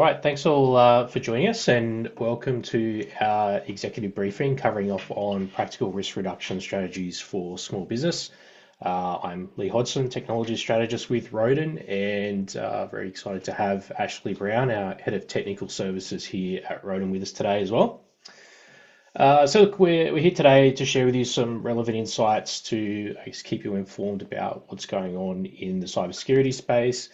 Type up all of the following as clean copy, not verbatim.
right, thanks all for joining us and welcome to our executive briefing covering off on practical risk reduction strategies for small business. I'm Lee Hodson, technology strategist with Roden, and very excited to have Ashley Brown, our head of technical services here at Roden, with us today as well. So look, we're here today to share with you some relevant insights to, I guess, keep you informed about what's going on in the cybersecurity space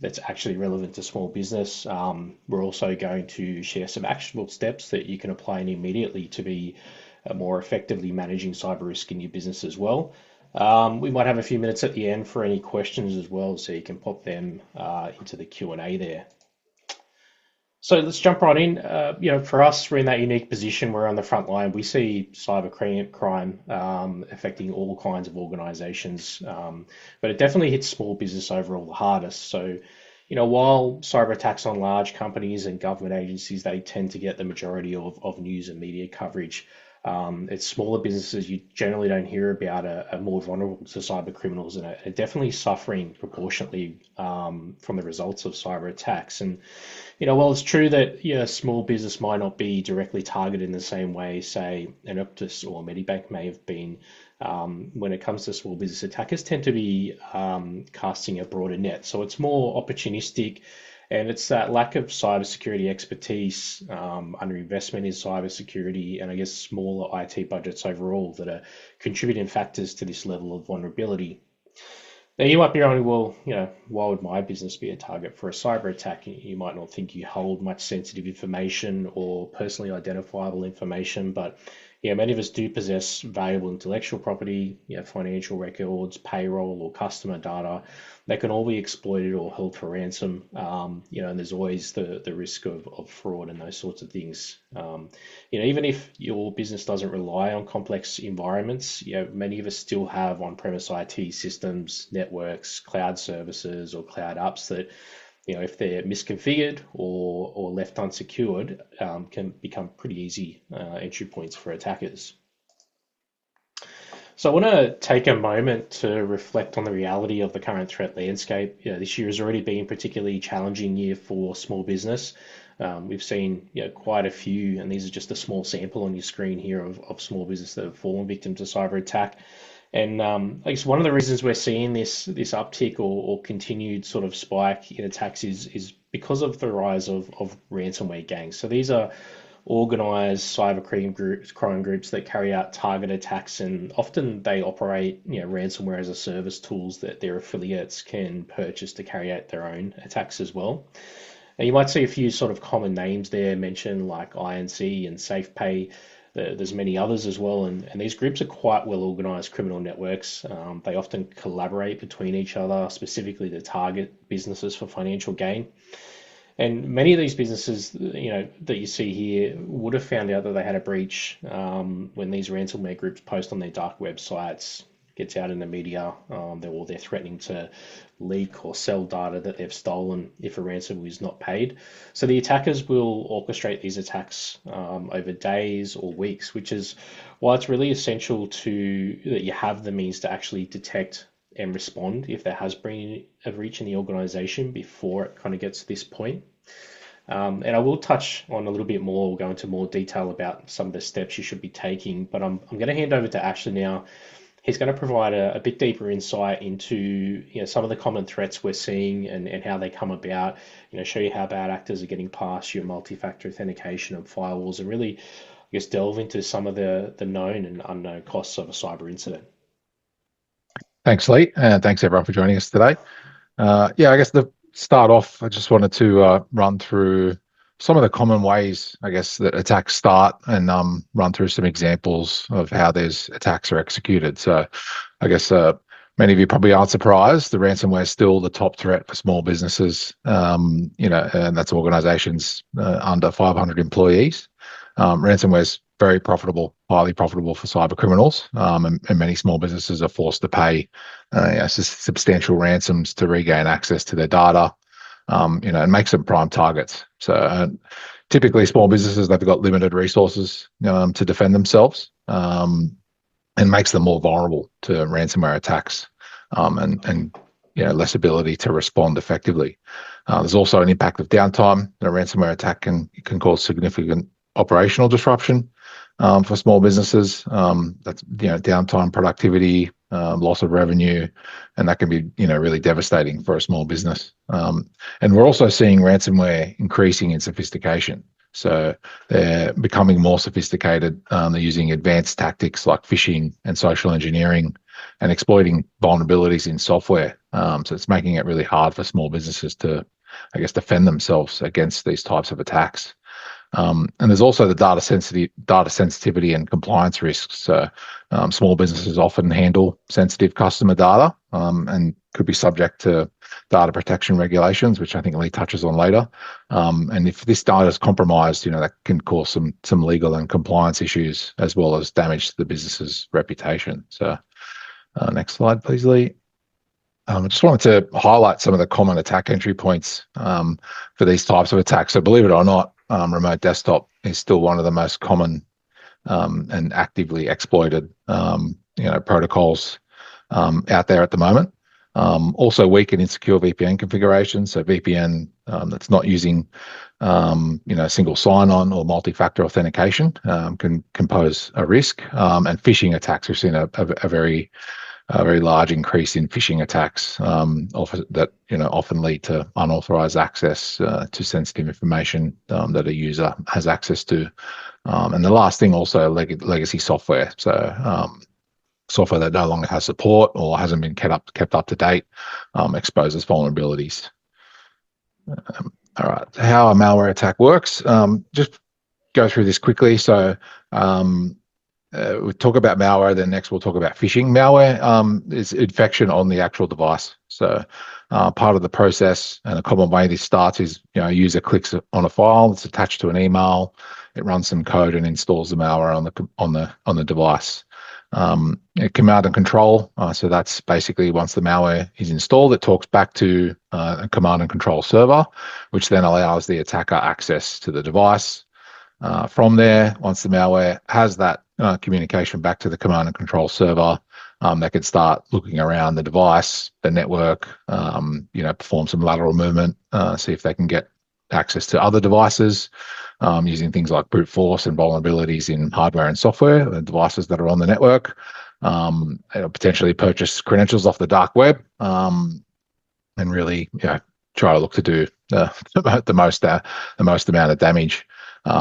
that's actually relevant to small business. We're also going to share some actionable steps that you can apply immediately to be more effectively managing cyber risk in your business as well. We might have a few minutes at the end for any questions as well, so you can pop them into the Q&A there. So let's jump right in. For us, we're in that unique position. We're on the front line. We see cyber crime affecting all kinds of organizations, but it definitely hits small business overall the hardest. So, while cyber attacks on large companies and government agencies, they tend to get the majority of news and media coverage. It's smaller businesses you generally don't hear about are more vulnerable to cyber criminals and are definitely suffering proportionately from the results of cyber attacks. And while it's true that small business might not be directly targeted in the same way, say, an Optus or Medibank may have been, when it comes to small business, attackers tend to be casting a broader net. So it's more opportunistic, and it's that lack of cybersecurity expertise, underinvestment in cybersecurity, and I guess smaller IT budgets overall that are contributing factors to this level of vulnerability. Now, you might be wondering, well, why would my business be a target for a cyber attack? You might not think you hold much sensitive information or personally identifiable information, but many of us do possess valuable intellectual property, financial records, payroll, or customer data that can all be exploited or held for ransom. And there's always the risk of fraud and those sorts of things. Even if your business doesn't rely on complex environments, many of us still have on-premise IT systems, networks, cloud services, or cloud apps that, if they're misconfigured or left unsecured, can become pretty easy entry points for attackers. So I want to take a moment to reflect on the reality of the current threat landscape. This year has already been a particularly challenging year for small business. We've seen quite a few, and these are just a small sample on your screen here of small business that have fallen victim to cyber attack. And I guess one of the reasons we're seeing this uptick or continued sort of spike in attacks is because of the rise of ransomware gangs. So these are organized cyber crime groups that carry out target attacks, and often they operate ransomware as a service tools that their affiliates can purchase to carry out their own attacks as well. And you might see a few sort of common names there mentioned, like INC and SafePay. There's many others as well, and these groups are quite well organized criminal networks. They often collaborate between each other, specifically to target businesses for financial gain. And many of these businesses, that you see here would have found out that they had a breach when these ransomware groups post on their dark websites, gets out in the media, they're threatening to leak or sell data that they've stolen if a ransom is not paid. So the attackers will orchestrate these attacks over days or weeks, which is why it's really essential that you have the means to actually detect and respond if there has been a breach in the organization before it kind of gets to this point. And I will touch on a little bit more, we'll go into more detail about some of the steps you should be taking, but I'm going to hand over to Ashley now. He's going to provide a bit deeper insight into some of the common threats we're seeing and how they come about, show you how bad actors are getting past your multi-factor authentication and firewalls, and really, I guess, delve into some of the known and unknown costs of a cyber incident. Thanks, Lee, and thanks everyone for joining us today. I guess to start off, I just wanted to run through some of the common ways, I guess, that attacks start and run through some examples of how these attacks are executed. So I guess many of you probably aren't surprised. The ransomware is still the top threat for small businesses, and that's organizations under 500 employees. Ransomware is very profitable, highly profitable for cyber criminals, and many small businesses are forced to pay substantial ransoms to regain access to their data. And makes them prime targets. So typically small businesses, they've got limited resources to defend themselves, and makes them more vulnerable to ransomware attacks. And less ability to respond effectively. There's also an impact of downtime. A ransomware attack can cause significant operational disruption for small businesses. That's downtime, productivity, loss of revenue, and that can be really devastating for a small business. And we're also seeing ransomware increasing in sophistication. So they're becoming more sophisticated. They're using advanced tactics like phishing and social engineering and exploiting vulnerabilities in software. So it's making it really hard for small businesses to, I guess, defend themselves against these types of attacks. And there's also the data sensitivity and compliance risks. So small businesses often handle sensitive customer data and could be subject to data protection regulations, which I think Lee touches on later. And if this data is compromised, that can cause some legal and compliance issues as well as damage to the business's reputation. So next slide, please, Lee. I just wanted to highlight some of the common attack entry points for these types of attacks. So believe it or not, remote desktop is still one of the most common and actively exploited protocols out there at the moment. Also weak and insecure VPN configurations. So VPN that's not using single sign-on or multi-factor authentication can pose a risk. And phishing attacks, we've seen a very large increase in phishing attacks that often lead to unauthorized access to sensitive information that a user has access to. And the last thing also, legacy software. So software that no longer has support or hasn't been kept up to date exposes vulnerabilities. All right, how a malware attack works. Just go through this quickly. So we'll talk about malware, then next we'll talk about phishing. Malware is infection on the actual device. So part of the process and a common way this starts is a user clicks on a file that's attached to an email. It runs some code and installs the malware on the device. Command and control. So that's basically once the malware is installed, it talks back to a command and control server, which then allows the attacker access to the device. From there, once the malware has that communication back to the command and control server, they can start looking around the device, the network, perform some lateral movement, see if they can get access to other devices using things like brute force and vulnerabilities in hardware and software, the devices that are on the network, potentially purchase credentials off the dark web, and really try to look to do the most amount of damage.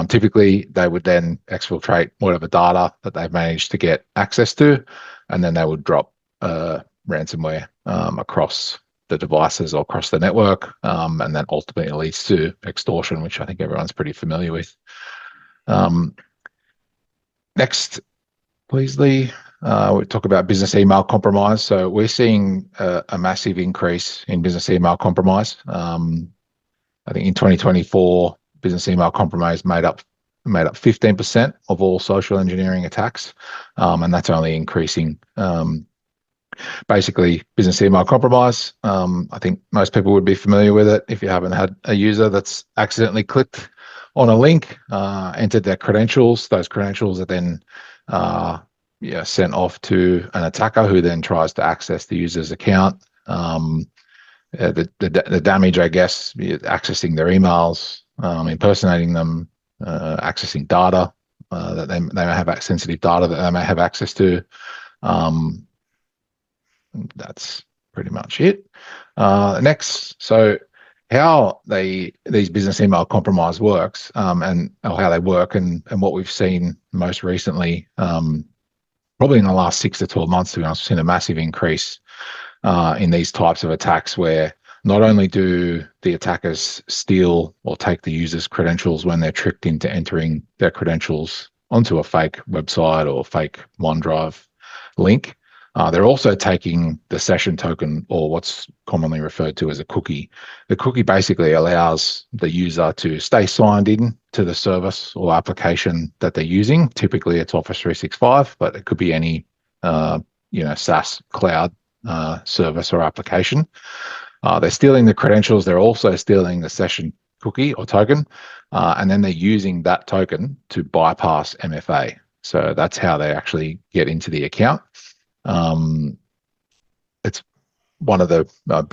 Typically, they would then exfiltrate whatever data that they've managed to get access to, and then they would drop ransomware across the devices or across the network, and then ultimately leads to extortion, which I think everyone's pretty familiar with. Next, please, Lee. We talk about business email compromise. So we're seeing a massive increase in business email compromise. I think in 2024, business email compromise made up 15% of all social engineering attacks, and that's only increasing. Basically, business email compromise. I think most people would be familiar with it. If you haven't had a user that's accidentally clicked on a link, entered their credentials, those credentials are then sent off to an attacker who then tries to access the user's account. The damage, I guess, accessing their emails, impersonating them, accessing data that they may have sensitive data that they may have access to. That's pretty much it. Next, so how these business email compromise works, and how they work, and what we've seen most recently, probably in the last 6 to 12 months, to be honest, we've seen a massive increase in these types of attacks where not only do the attackers steal or take the user's credentials when they're tricked into entering their credentials onto a fake website or fake OneDrive link, they're also taking the session token, or what's commonly referred to as a cookie. The cookie basically allows the user to stay signed in to the service or application that they're using. Typically, it's Office 365, but it could be any SaaS cloud service or application. They're stealing the credentials. They're also stealing the session cookie or token, and then they're using that token to bypass MFA. So that's how they actually get into the account. one of the,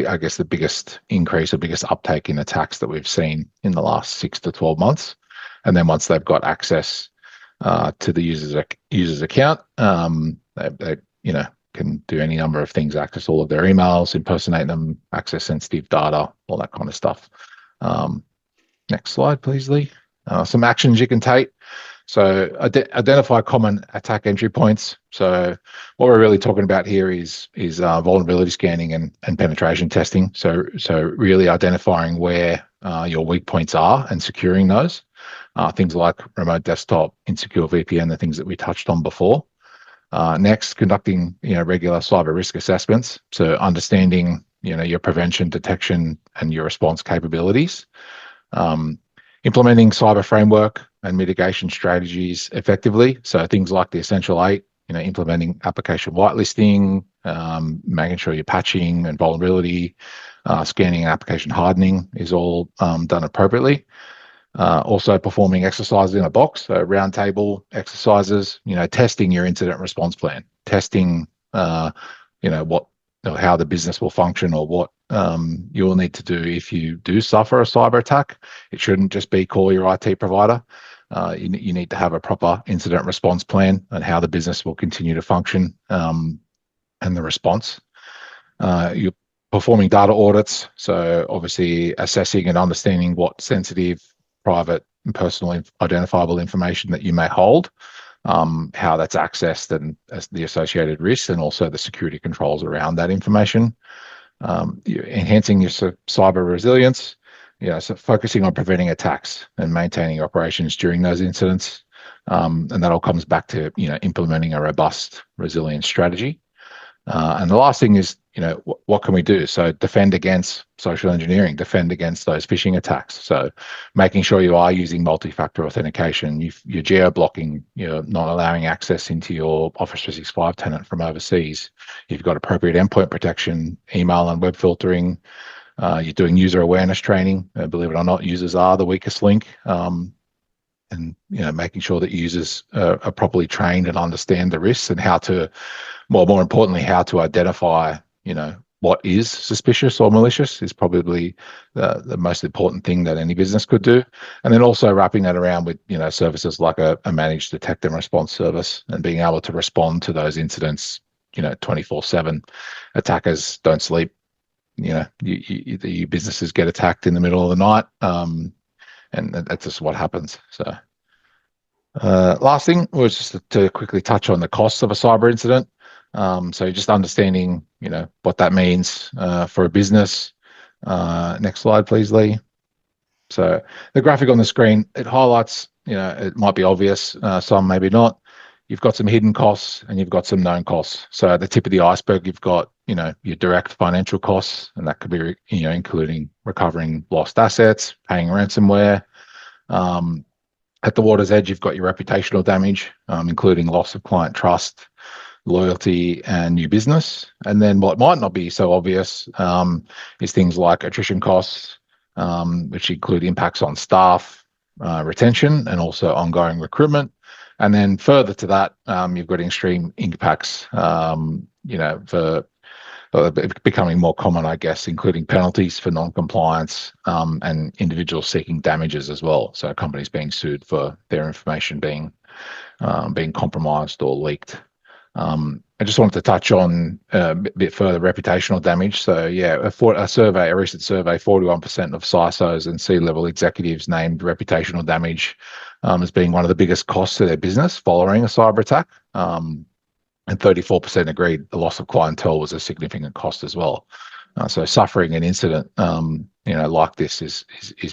I guess, the biggest increase or biggest uptake in attacks that we've seen in the last 6 to 12 months. And then once they've got access to the user's account, they can do any number of things, access all of their emails, impersonate them, access sensitive data, all that kind of stuff. Next slide, please, Lee. Some actions you can take. So identify common attack entry points. So what we're really talking about here is vulnerability scanning and penetration testing. So really identifying where your weak points are and securing those. Things like remote desktop, insecure VPN, the things that we touched on before. Next, conducting regular cyber risk assessments. So understanding your prevention, detection, and your response capabilities. Implementing cyber framework and mitigation strategies effectively. So things like the Essential 8, implementing application whitelisting, making sure you're patching and vulnerability, scanning and application hardening is all done appropriately. Also performing exercises in a box, so round table exercises, testing your incident response plan, testing, how the business will function or what you'll need to do if you do suffer a cyber attack. It shouldn't just be call your IT provider. You need to have a proper incident response plan and how the business will continue to function and the response. You're performing data audits, so obviously assessing and understanding what sensitive, private, and personal identifiable information that you may hold, how that's accessed and the associated risks, and also the security controls around that information. You're enhancing your cyber resilience, so focusing on preventing attacks and maintaining operations during those incidents. And that all comes back to, implementing a robust resilience strategy. And the last thing is, what can we do? So defend against social engineering, defend against those phishing attacks. So making sure you are using multi-factor authentication, you're geo-blocking, you're not allowing access into your Office 365 tenant from overseas. You've got appropriate endpoint protection, email and web filtering. You're doing user awareness training. Believe it or not, users are the weakest link. And making sure that users are properly trained and understand the risks and how to, more importantly, how to identify, what is suspicious or malicious is probably the most important thing that any business could do. And then also wrapping that around with, services like a managed detect and response service and being able to respond to those incidents, 24/7. Attackers don't sleep. Your businesses get attacked in the middle of the night. And that's just what happens. So last thing was just to quickly touch on the costs of a cyber incident. So just understanding, what that means for a business. Next slide, please, Lee. So the graphic on the screen, it highlights, it might be obvious, some maybe not. You've got some hidden costs and you've got some known costs. So at the tip of the iceberg, you've got, your direct financial costs, and that could be, including recovering lost assets, paying ransomware. At the water's edge, you've got your reputational damage, including loss of client trust, loyalty, and new business. And then what might not be so obvious is things like attrition costs, which include impacts on staff, retention, and also ongoing recruitment. And then further to that, you've got extreme impacts, for becoming more common, I guess, including penalties for non-compliance and individuals seeking damages as well. So companies being sued for their information being compromised or leaked. I just wanted to touch on a bit further reputational damage. So yeah, a recent survey, 41% of CISOs and C-level executives named reputational damage as being one of the biggest costs to their business following a cyber attack. And 34% agreed the loss of clientele was a significant cost as well. So suffering an incident, like this is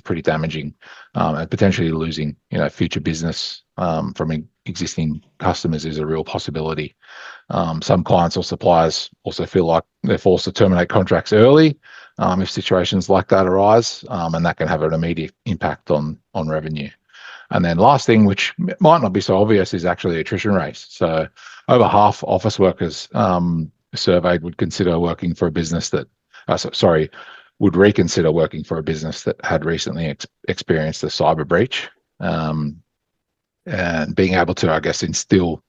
pretty damaging, and potentially losing, future business from existing customers is a real possibility. Some clients or suppliers also feel like they're forced to terminate contracts early if situations like that arise, and that can have an immediate impact on revenue. And then last thing, which might not be so obvious, is actually attrition rates. So over half office workers surveyed would consider working for a business that, would reconsider working for a business that had recently experienced a cyber breach. And being able to, I guess, instill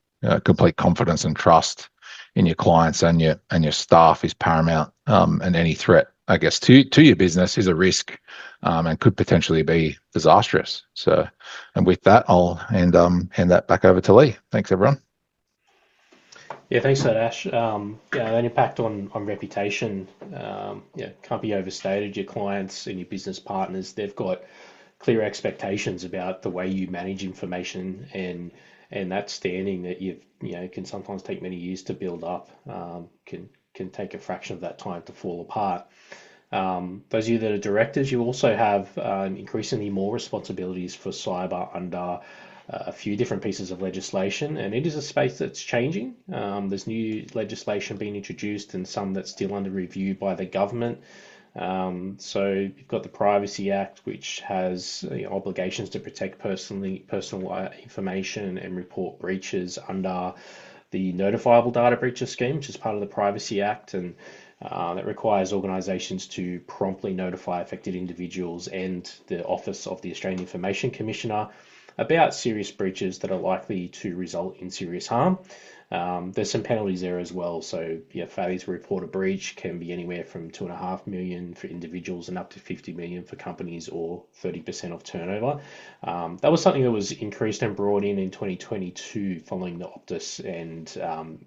complete confidence and trust in your clients and your staff is paramount and any threat, I guess, to your business is a risk, and could potentially be disastrous. So, and with that, I'll hand that back over to Lee. Thanks, everyone. Yeah, thanks for that, Ash. Yeah, that impact on reputation, yeah, can't be overstated. Your clients and your business partners, they've got clear expectations about the way you manage information, and that standing that can sometimes take many years to build up, can take a fraction of that time to fall apart. Those of you that are directors, you also have increasingly more responsibilities for cyber under a few different pieces of legislation, and it is a space that's changing. There's new legislation being introduced and some that's still under review by the government. So you've got the Privacy Act, which has obligations to protect personal information and report breaches under the Notifiable Data Breaches Scheme, which is part of the Privacy Act, and that requires organisations to promptly notify affected individuals and the Office of the Australian Information Commissioner about serious breaches that are likely to result in serious harm. There's some penalties there as well. So, yeah, failure to report a breach can be anywhere from 2.5 million for individuals and up to 50 million for companies, or 30% of turnover. That was something that was increased and brought in 2022 following the Optus and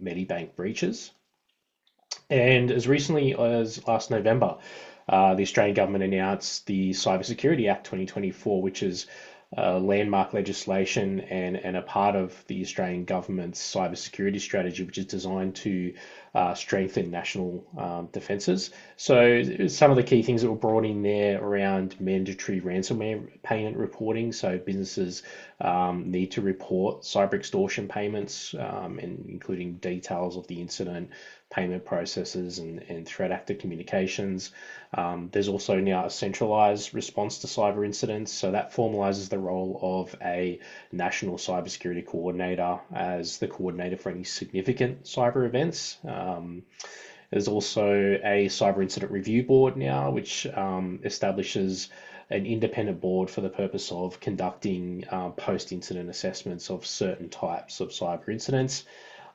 Medibank breaches. And as recently as last November, the Australian government announced the Cybersecurity Act 2024, which is landmark legislation and a part of the Australian government's cybersecurity strategy, which is designed to strengthen national defences. So some of the key things that were brought in there around mandatory ransomware payment reporting. So businesses need to report cyber extortion payments, and including details of the incident, payment processes, and threat actor communications. There's also now a centralized response to cyber incidents, so that formalizes the role of a national cybersecurity coordinator as the coordinator for any significant cyber events. There's also a cyber incident review board now, which establishes an independent board for the purpose of conducting post-incident assessments of certain types of cyber incidents.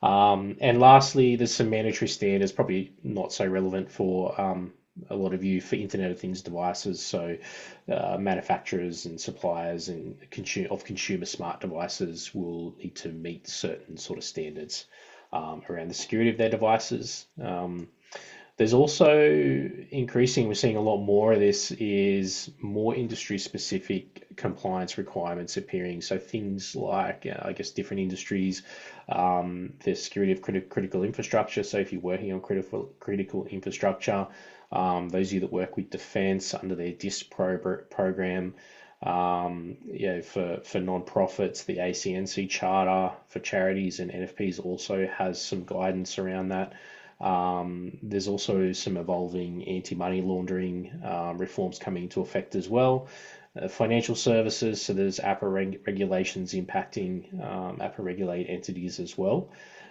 And lastly, there's some mandatory standards, probably not so relevant for a lot of you, for Internet of Things devices. So manufacturers and suppliers and of consumer smart devices will need to meet certain sort of standards around the security of their devices. There's also we're seeing a lot more of this, is more industry specific compliance requirements appearing. So things like, I guess, different industries, the security of critical infrastructure. So if you're working on critical infrastructure, those of you that work with defence under their DISP program, for non-profits, the ACNC charter for charities and NFPs also has some guidance around that. There's also some evolving anti-money laundering reforms coming into effect as well. Financial services, so there's APRA regulations impacting APRA regulated entities as well.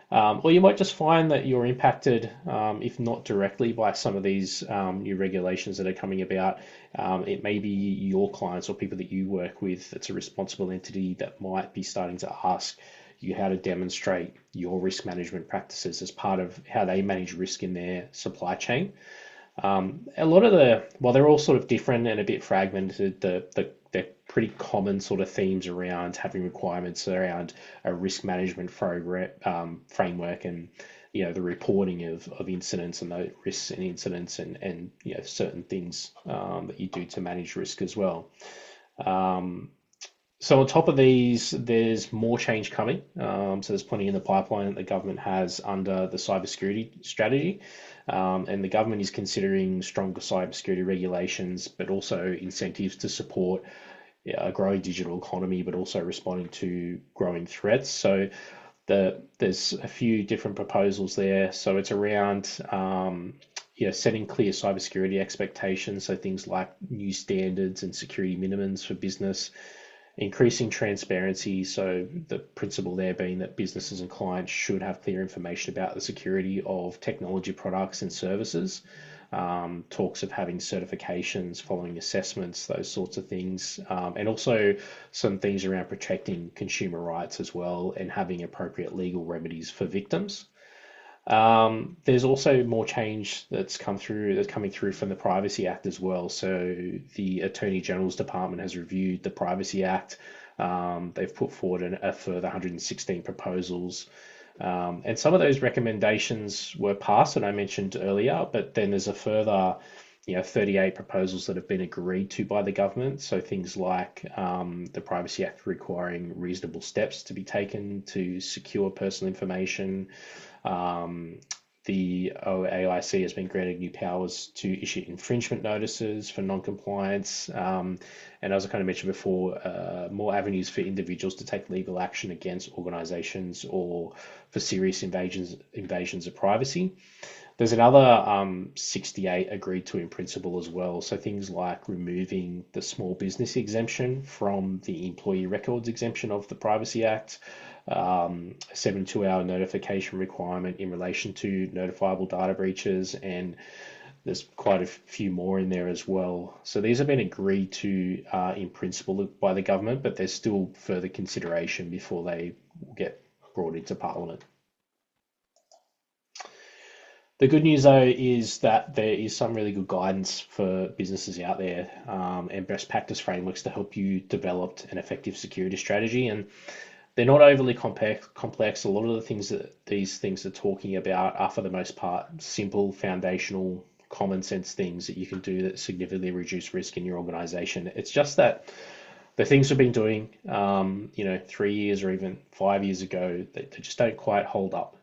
Or you might just find that you're impacted, if not directly, by some of these new regulations that are coming about. It may be your clients or people that you work with that's a responsible entity that might be starting to ask you how to demonstrate your risk management practices as part of how they manage risk in their supply chain. A lot of while they're all sort of different and a bit fragmented, they're pretty common sort of themes around having requirements around a risk management framework, and the reporting of incidents and those risks and incidents, and certain things that you do to manage risk as well. So on top of these, there's more change coming. So there's plenty in the pipeline that the government has under the cybersecurity strategy. And the government is considering stronger cybersecurity regulations, but also incentives to support a growing digital economy, but also responding to growing threats. So there's a few different proposals there. So it's around setting clear cybersecurity expectations. So things like new standards and security minimums for business, increasing transparency. So the principle there being that businesses and clients should have clear information about the security of technology products and services. Talks of having certifications following assessments, those sorts of things. And also some things around protecting consumer rights as well, and having appropriate legal remedies for victims. There's also more change that's coming through from the Privacy Act as well. So the Attorney General's Department has reviewed the Privacy Act. They've put forward a further 116 proposals. And some of those recommendations were passed that I mentioned earlier, but then there's a further 38 proposals that have been agreed to by the government. So things like the Privacy Act requiring reasonable steps to be taken to secure personal information. Um, the OAIC has been granted new powers to issue infringement notices for non-compliance. And as I kind of mentioned before, more avenues for individuals to take legal action against organizations or for serious invasions of privacy. There's another 68 agreed to in principle as well. So things like removing the small business exemption from the employee records exemption of the Privacy Act, a 72-hour notification requirement in relation to notifiable data breaches, and there's quite a few more in there as well. So these have been agreed to in principle by the government, but there's still further consideration before they get brought into Parliament. The good news, though, is that there is some really good guidance for businesses out there, and best practice frameworks to help you develop an effective security strategy. And they're not overly complex. A lot of the things that these things are talking about are, for the most part, simple, foundational, common sense things that you can do that significantly reduce risk in your organization. It's just that the things we've been doing, 3 years or even 5 years ago, they just don't quite hold up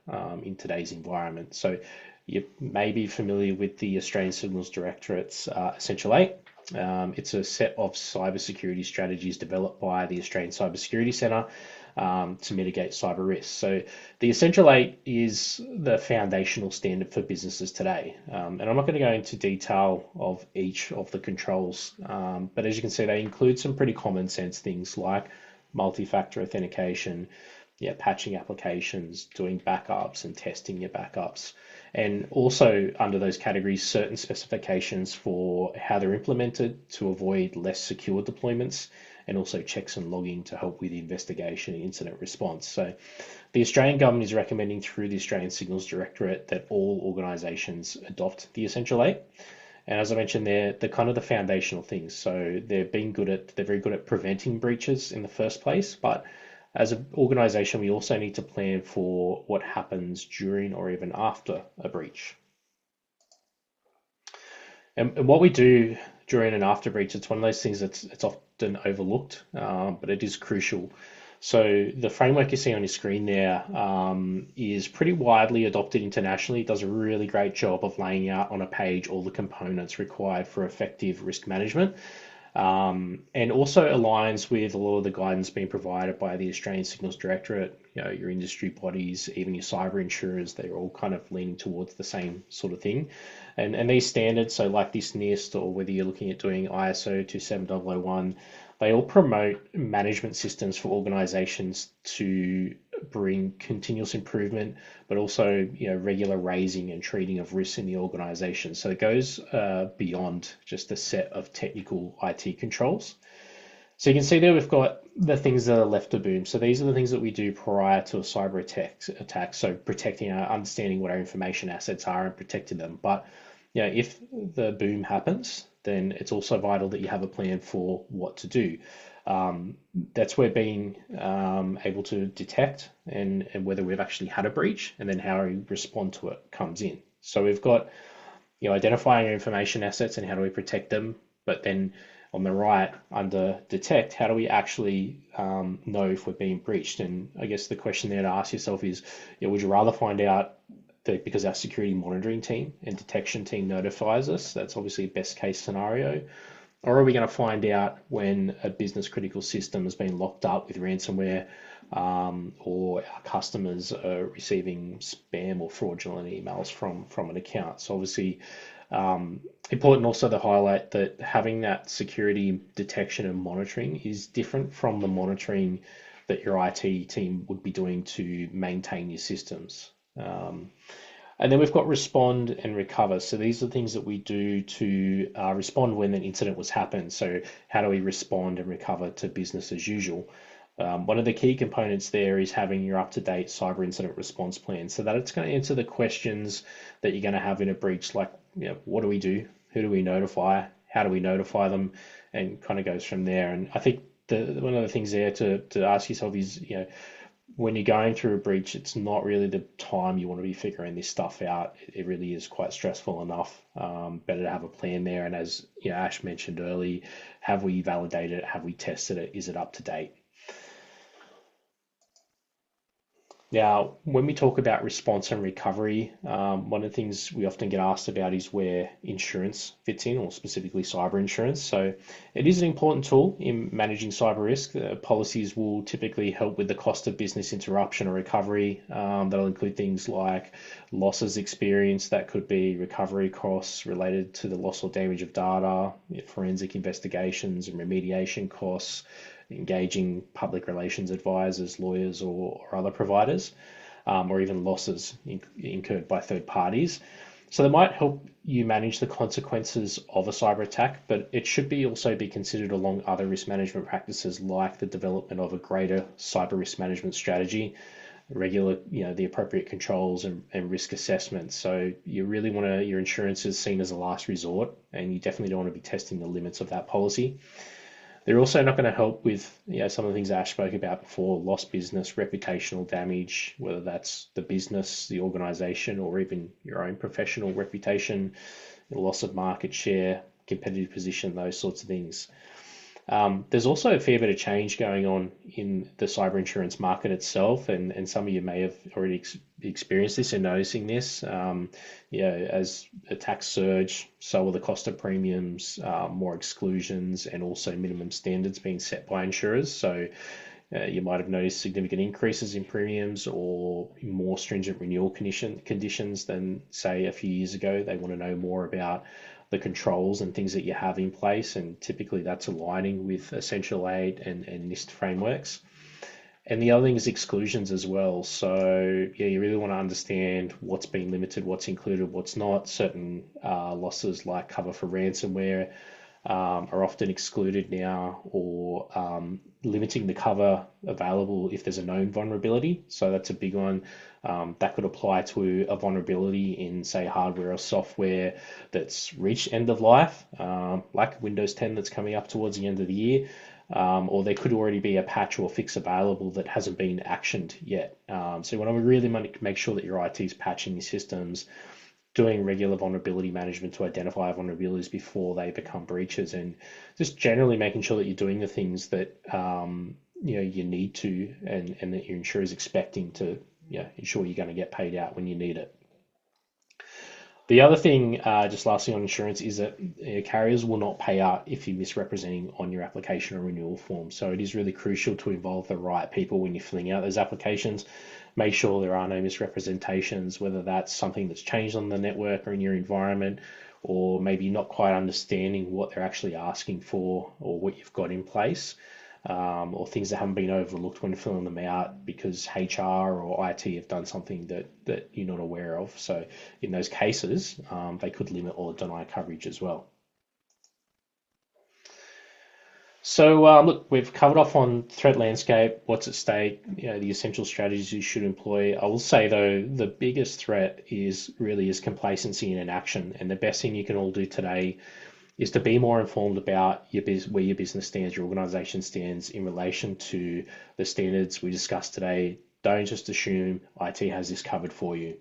in today's environment. So you may be familiar with the Australian Signals Directorate's Essential 8. It's a set of cybersecurity strategies developed by the Australian Cybersecurity Centre to mitigate cyber risks. So the Essential 8 is the foundational standard for businesses today. And I'm not going to go into detail of each of the controls, but as you can see, they include some pretty common sense things like multi-factor authentication, patching applications, doing backups and testing your backups. And also under those categories, certain specifications for how they're implemented to avoid less secure deployments, and also checks and logging to help with investigation and incident response. So the Australian government is recommending through the Australian Signals Directorate that all organisations adopt the Essential 8. And as I mentioned, they're kind of the foundational things. So they're very good at preventing breaches in the first place, but as an organization, we also need to plan for what happens during or even after a breach. And what we do during and after breach, it's one of those things that's it's often overlooked, but it is crucial. So the framework you see on your screen there is pretty widely adopted internationally. It does a really great job of laying out on a page all the components required for effective risk management. And also aligns with a lot of the guidance being provided by the Australian Signals Directorate, your industry bodies, even your cyber insurers. They're all kind of leaning towards the same sort of thing. And these standards, so like this NIST, or whether you're looking at doing ISO 27001, they all promote management systems for organizations to bring continuous improvement, but also regular raising and treating of risks in the organization. So it goes beyond just a set of technical IT controls. So you can see there we've got the things that are left to boom. So these are the things that we do prior to a cyber attack. So protecting understanding what our information assets are and protecting them. But if the boom happens, then it's also vital that you have a plan for what to do. That's where being able to detect and whether we've actually had a breach, and then how we respond to it comes in. So we've got identifying our information assets and how do we protect them, but then on the right under detect, how do we actually know if we're being breached? And I guess the question there to ask yourself is, would you rather find out that because our security monitoring team and detection team notifies us, that's obviously a best case scenario, or are we going to find out when a business critical system has been locked up with ransomware, or our customers are receiving spam or fraudulent emails from an account? So obviously, important also to highlight that having that security detection and monitoring is different from the monitoring that your IT team would be doing to maintain your systems. And then we've got respond and recover. So these are things that we do to respond when an incident was happened. So how do we respond and recover to business as usual? One of the key components there is having your up-to-date cyber incident response plan so that it's going to answer the questions that you're going to have in a breach, like, what do we do? Who do we notify? How do we notify them? And kind of goes from there. And I think one of the things there to ask yourself is, when you're going through a breach, it's not really the time you want to be figuring this stuff out. It really is quite stressful enough. Better to have a plan there. And as Ash mentioned early, have we validated it? Have we tested it? Is it up to date? Now, when we talk about response and recovery, one of the things we often get asked about is where insurance fits in, or specifically cyber insurance. So it is an important tool in managing cyber risk. Policies will typically help with the cost of business interruption or recovery. That'll include things like losses experienced, that could be recovery costs related to the loss or damage of data, forensic investigations and remediation costs, engaging public relations advisors, lawyers, or other providers, or even losses incurred by third parties. So they might help you manage the consequences of a cyber attack, but it should be also be considered along other risk management practices, like the development of a greater cyber risk management strategy, regular, the appropriate controls and risk assessments. So you really want to, your insurance is seen as a last resort, and you definitely don't want to be testing the limits of that policy. They're also not going to help with some of the things Ash spoke about before: lost business, reputational damage, whether that's the business, the organization, or even your own professional reputation, loss of market share, competitive position, those sorts of things. There's also a fair bit of change going on in the cyber insurance market itself, and some of you may have already experienced this and noticing this. As attacks surge, so will the cost of premiums, more exclusions, and also minimum standards being set by insurers. So you might have noticed significant increases in premiums or more stringent renewal conditions than, say, a few years ago. They want to know more about the controls and things that you have in place, and typically that's aligning with Essential 8 and NIST frameworks. And the other thing is exclusions as well. So you really want to understand what's been limited, what's included, what's not. Certain losses like cover for ransomware are often excluded now, or limiting the cover available if there's a known vulnerability. So that's a big one. That could apply to a vulnerability in, say, hardware or software that's reached end of life, like Windows 10 that's coming up towards the end of the year. Or there could already be a patch or fix available that hasn't been actioned yet. So you want to really make sure that your IT is patching your systems, doing regular vulnerability management to identify vulnerabilities before they become breaches, and just generally making sure that you're doing the things that you need to, and that your insurer is expecting to ensure you're going to get paid out when you need it. The other thing, just lastly on insurance, is that carriers will not pay out if you're misrepresenting on your application or renewal form. So it is really crucial to involve the right people when you're filling out those applications. Make sure there are no misrepresentations, whether that's something that's changed on the network or in your environment, or maybe not quite understanding what they're actually asking for or what you've got in place. Or things that haven't been overlooked when filling them out because HR or IT have done something that you're not aware of. So in those cases, they could limit or deny coverage as well. So look, we've covered off on threat landscape, what's at stake, the essential strategies you should employ. I will say though, the biggest threat is complacency and inaction, and the best thing you can all do today is to be more informed about where your business stands, your organization stands in relation to the standards we discussed today. Don't just assume IT has this covered for you.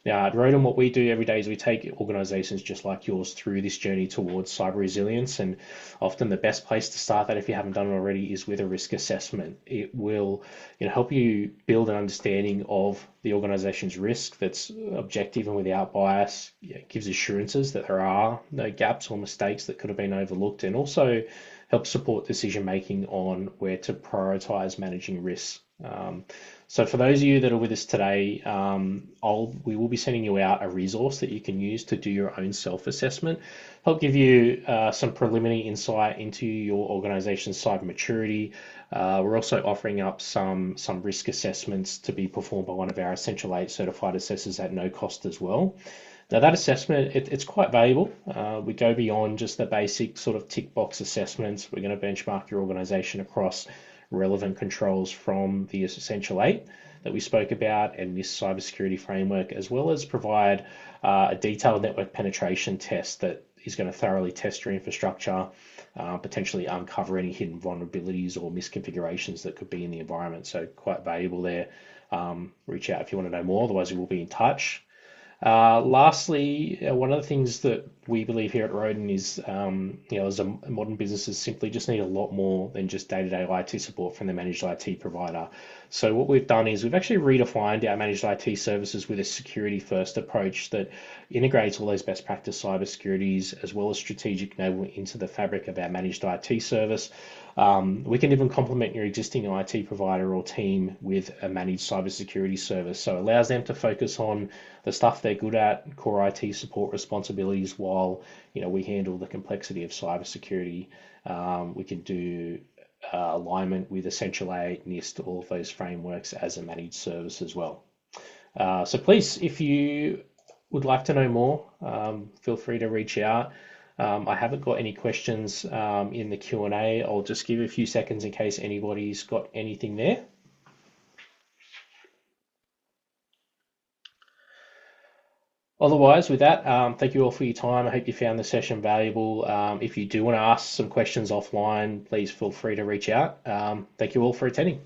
Now, at Roden, what we do every day is we take organizations just like yours through this journey towards cyber resilience. And often the best place to start that, if you haven't done it already, is with a risk assessment. It will help you build an understanding of the organization's risk that's objective and without bias. It gives assurances that there are no gaps or mistakes that could have been overlooked, and also helps support decision making on where to prioritize managing risks. So for those of you that are with us today, we will be sending you out a resource that you can use to do your own self-assessment, help give you some preliminary insight into your organization's cyber maturity. We're also offering up some risk assessments to be performed by one of our Essential 8 certified assessors at no cost as well. Now that assessment, it's quite valuable. We go beyond just the basic sort of tick box assessments. We're going to benchmark your organization across relevant controls from the Essential 8 that we spoke about and this cybersecurity framework, as well as provide a detailed network penetration test that is going to thoroughly test your infrastructure, potentially uncover any hidden vulnerabilities or misconfigurations that could be in the environment. So quite valuable there. Reach out if you want to know more, otherwise we will be in touch. Lastly, one of the things that we believe here at Roden is, as a modern businesses simply just need a lot more than just day-to-day IT support from the managed IT provider. So what we've done is we've actually redefined our managed IT services with a security-first approach that integrates all those best practice cybersecurities as well as strategic enablement into the fabric of our managed IT service. We can even complement your existing IT provider or team with a managed cybersecurity service. So it allows them to focus on the stuff they're good at, core IT support responsibilities, while we handle the complexity of cybersecurity. We can do alignment with Essential 8, NIST, all of those frameworks as a managed service as well. So please, if you would like to know more, feel free to reach out. I haven't got any questions in the Q&A. I'll just give a few seconds in case anybody's got anything there. Otherwise, with that, thank you all for your time. I hope you found the session valuable. If you do want to ask some questions offline, please feel free to reach out. Thank you all for attending.